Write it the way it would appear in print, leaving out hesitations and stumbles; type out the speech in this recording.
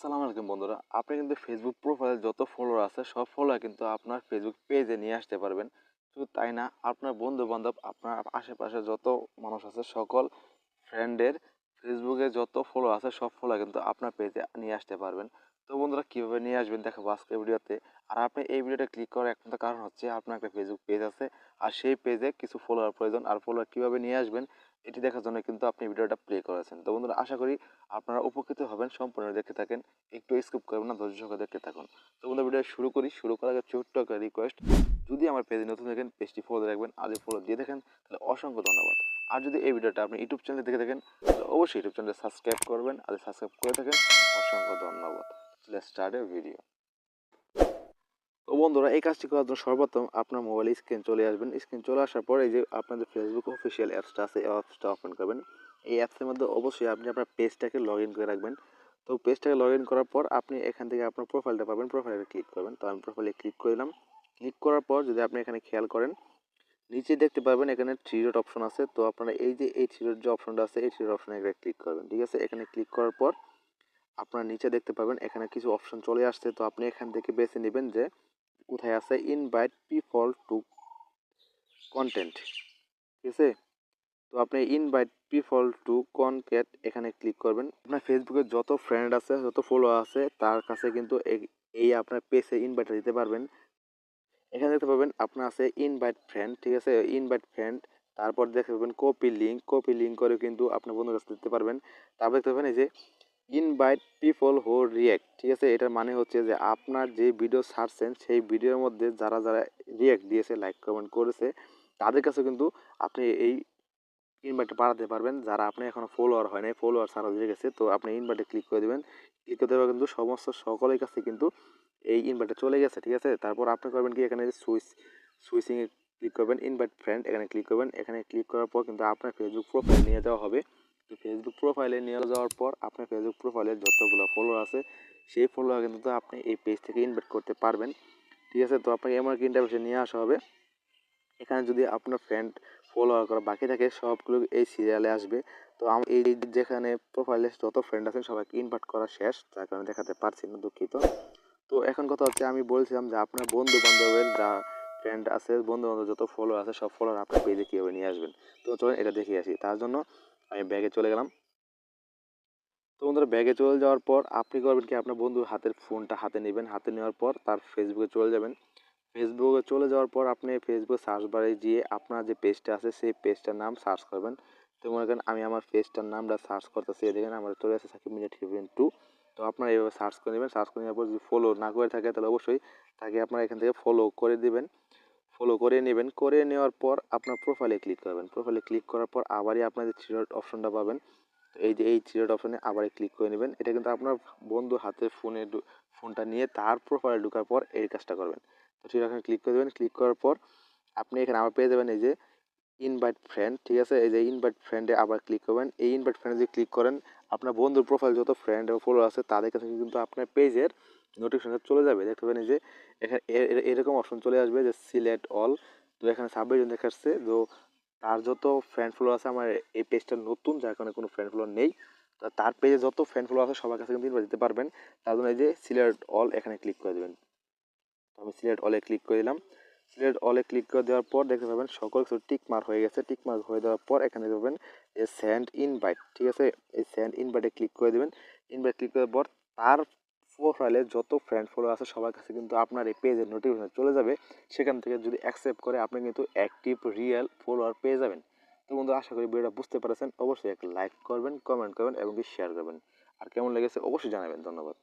আসসালামু আলাইকুম বন্ধুরা, আপনি কিন্তু ফেসবুক প্রোফাইলে যত ফলোয়ার আছে সব ফলোয়ার কিন্তু আপনার ফেসবুক পেজে নিয়ে আসতে পারবেন। শুধু তাই না, আপনার বন্ধু বান্ধব, আপনার আশেপাশে যত মানুষ আছে সকল ফ্রেন্ডের ফেসবুকে যত ফলো আছে সব ফলো কিন্তু আপনার পেজে নিয়ে আসতে পারবেন। তো বন্ধুরা, কীভাবে নিয়ে আসবেন দেখাবো আজকের ভিডিওতে। আর আপনি এই ভিডিওটা ক্লিক করার একমাত্র কারণ হচ্ছে আপনার একটা ফেসবুক পেজ আছে, আর সেই পেজে কিছু ফলোয়ার প্রয়োজন, আর ফলোয়ার কীভাবে নিয়ে আসবেন এটি দেখার জন্য কিন্তু আপনি ভিডিওটা প্লে করেছেন। তো বন্ধুরা, আশা করি আপনারা উপকৃত হবেন। সম্পূর্ণ দেখতে থাকেন, একটু স্কিপ করবেন না, ধৈর্য সহকারে দেখতে থাকুন। তো বন্ধুরা, ভিডিও শুরু করি। শুরু করার আগে ছোট্ট একটা রিকোয়েস্ট, যদি আমার পেজে নতুন থাকেন পেজটি ফলো রাখবেন, আর যদি ফলো দিয়ে দেখেন তাহলে অসংখ্য ধন্যবাদ। আর যদি এই ভিডিওটা আপনি ইউটিউব চ্যানেলে দেখে থাকেন তাহলে অবশ্যই ইউটিউব চ্যানেলে সাবস্ক্রাইব করবেন, আর যদি সাবস্ক্রাইব করে থাকেন অসংখ্য ধন্যবাদ। Let's start A video. তো বন্ধুরা, এই কাজটি করার জন্য সর্বপ্রথম আপনার মোবাইলে স্ক্রিন চলে আসবেন। স্ক্রিন চলে আসার পর এই যে আপনাদের ফেসবুক অফিসিয়াল অ্যাপসটা আছে, এই অ্যাপসটা ওপেন করবেন। এই অ্যাপসের মধ্যে অবশ্যই আপনি আপনার পেজটাকে লগ ইন করে রাখবেন। তো পেজটাকে লগ ইন করার পর আপনি এখান থেকে আপনার প্রোফাইলটা পাবেন, প্রোফাইলে ক্লিক করবেন। তো আমি প্রোফাইলে ক্লিক করলাম। ক্লিক করার পর যদি আপনি এখানে খেয়াল করেন, নিচে দেখতে পাবেন এখানে থ্রি ডট অপশন আছে। তো আপনারা এই যে এই থ্রি ডট যে অপশনটা আছে, এই থ্রি ডট অপশনে এখানে ক্লিক করবেন। ঠিক আছে, এখানে ক্লিক করার পর আপনার নিচে দেখতে পাবেন এখানে কিছু অপশন চলে আসছে। তো আপনি এখান থেকে বেছে নেবেন যে কোথায় আছে ইনভাইট পিপল টু কন্টেন্ট। ঠিক আছে, তো আপনি ইনভাইট পিপল টু কনক্যাট এখানে ক্লিক করবেন। আপনার ফেসবুকে যত ফ্রেন্ড আছে, যত ফলো আছে, তার কাছে কিন্তু এই আপনার পেজে ইনভাইট দিতে পারবেন। এখানে দেখতে পাবেন আপনার আছে ইনভাইট ফ্রেন্ড। ঠিক আছে, ইনভাইট ফ্রেন্ড, তারপর দেখতে পাবেন কপি লিঙ্ক করে কিন্তু আপনার বন্ধুর কাছে দিতে পারবেন। তারপর দেখতে পাবেন এই যে ইনভাইট পিপল হু রিয়্যাক্ট। ঠিক আছে, এটার মানে হচ্ছে যে আপনার যে ভিডিও ছাড়ছেন সেই ভিডিওর মধ্যে যারা যারা রিয়্যাক্ট দিয়েছে, লাইক কমেন্ট করেছে, তাদের কাছে কিন্তু আপনি এই ইনভাইটটা পাঠাতে পারবেন। যারা আপনি এখনো ফলোয়ার হয় নাই, ফলোয়ার ছাড়া দিয়ে গেছে, তো আপনি ইনভাইটে ক্লিক করে দেবেন। ক্লিক করতে পারবেন কিন্তু সমস্ত সকলের কাছে কিন্তু এই ইনভাইটটা চলে গেছে। ঠিক আছে, তারপর আপনি করবেন কি, এখানে সুইচিংয়ে ক্লিক করবেন, ইনভাইট ফ্রেন্ড এখানে ক্লিক করবেন। এখানে ক্লিক করার পর কিন্তু আপনার ফেসবুক প্রোফাইল নিয়ে যাওয়া হবে। তো ফেসবুক প্রোফাইলে নিয়ে যাওয়ার পর আপনার ফেসবুক প্রোফাইলে যতগুলো ফলোয়ার আছে সেই ফলোয়ার কিন্তু আপনি এই পেজ থেকে ইনভাইট করতে পারবেন। ঠিক আছে, তো আপনাকে এমন একটা ইন্টারভিউতে নিয়ে আসা হবে। এখানে যদি আপনার ফ্রেন্ড ফলোয়ার করা বাকি থাকে সবগুলো এই সিরিয়ালে আসবে। তো এই যেখানে প্রোফাইলে যত ফ্রেন্ড আছেন সবাইকে ইনভাইট করা শেষ, যার কারণে দেখাতে পারছি না, দুঃখিত। তো এখন কথা হচ্ছে, আমি বলছিলাম যে আপনার বন্ধু বান্ধবের যা ফ্রেন্ড আছে, বন্ধু বান্ধব যত ফলো আছে সব ফলোয়ার আপনার পেজে কীভাবে নিয়ে আসবেন। তো চলুন এটা দেখে আসি। তার জন্য আমি ব্যাগে চলে গেলাম। তো বন্ধুরা, ব্যাগে চলে যাওয়ার পর আপনি করবেন কি, আপনার বন্ধুর হাতের ফোনটা হাতে নেবেন। হাতে নেওয়ার পর তার ফেসবুকে চলে যাবেন। ফেসবুকে চলে যাওয়ার পর আপনি ফেসবুক সার্চ বারে গিয়ে আপনার যে পেজটা আছে সেই পেজটার নাম সার্চ করবেন। তো মনে করেন আমি আমার পেজটার নামটা সার্চ করতেছি, দেখেন আমার চলে আসে সাকিব মিডিয়া টিভি 2। তো আপনারা এইভাবে সার্চ করে নেবেন। সার্চ করে নেওয়ার পর যদি ফলো না করে থাকে তাহলে অবশ্যই তাকে আপনারা এখান থেকে ফলো করে দেবেন। ফলো করে নেবেন। করে নেওয়ার পর আপনার প্রোফাইলে ক্লিক করবেন। প্রোফাইলে ক্লিক করার পর আবারই আপনার যে থ্রি ডট অপশনটা পাবেন, তো এই যে এই থ্রি ডট অপশনে আবারই ক্লিক করে নেবেন। এটা কিন্তু আপনার বন্ধু হাতে ফোনটা নিয়ে তার প্রোফাইলে ঢোকার পর এই কাজটা করবেন। তো ঠিক আছে, ক্লিক করে দেবেন। ক্লিক করার পর আপনি এখানে আবার পেয়ে যাবেন এই যে ইনভাইট ফ্রেন্ড। ঠিক আছে, এই যে ইনভাইট ফ্রেন্ডে আবার ক্লিক করবেন। এই ইনভাইট ফ্রেন্ডে যদি ক্লিক করেন, আপনার বন্ধুর প্রোফাইল যত ফ্রেন্ড এবং ফলো আছে তাদের কাছে কিন্তু আপনার পেজের নোটিফিকেশন চলে যাবে। দেখতে পাবেন এই যে এখানে এরকম অপশন চলে আসবে যে সিলেক্ট অল। তো এখানে 26 জন দেখাচ্ছে। তো তার যত ফ্রেন্ড ফলো আছে, আমার এই পেজটা নতুন যার কারণে কোনো ফ্রেন্ড ফলো নেই, তো তার পেজে যত ফ্রেন্ড ফলো আছে সবার কাছে কিন্তু ইনভাইট দিতে পারবেন। তার জন্য এই যে সিলেক্ট অল এখানে ক্লিক করে দেবেন। আমি সিলেক্ট অলে ক্লিক করে দিলাম। সিলেক্ট অলে ক্লিক করে দেওয়ার পর দেখতে পাবেন সকল কিছু টিক মার্ক হয়ে গেছে। টিক মার্ক হয়ে দেওয়ার পর এখানে দেখবেন যে সেন্ড ইনভাইট। ঠিক আছে, এই সেন্ড ইনভাইটে ক্লিক করে দেবেন। ইনভাইট ক্লিক করার পর তার প্রোফাইলে যত ফ্রেন্ড ফলো আছে সবার কাছে কিন্তু আপনার এই পেজের নোটিফিকেশন চলে যাবে। সেখান থেকে যদি অ্যাকসেপ্ট করে আপনি কিন্তু অ্যাক্টিভ রিয়েল ফলোয়ার পেয়ে যাবেন। তো বন্ধু, আশা করি ভিডিওটা বুঝতে পারছেন। অবশ্যই একটা লাইক করবেন, কমেন্ট করবেন এবং শেয়ার করবেন। আর কেমন লেগেছে অবশ্যই জানাবেন। ধন্যবাদ।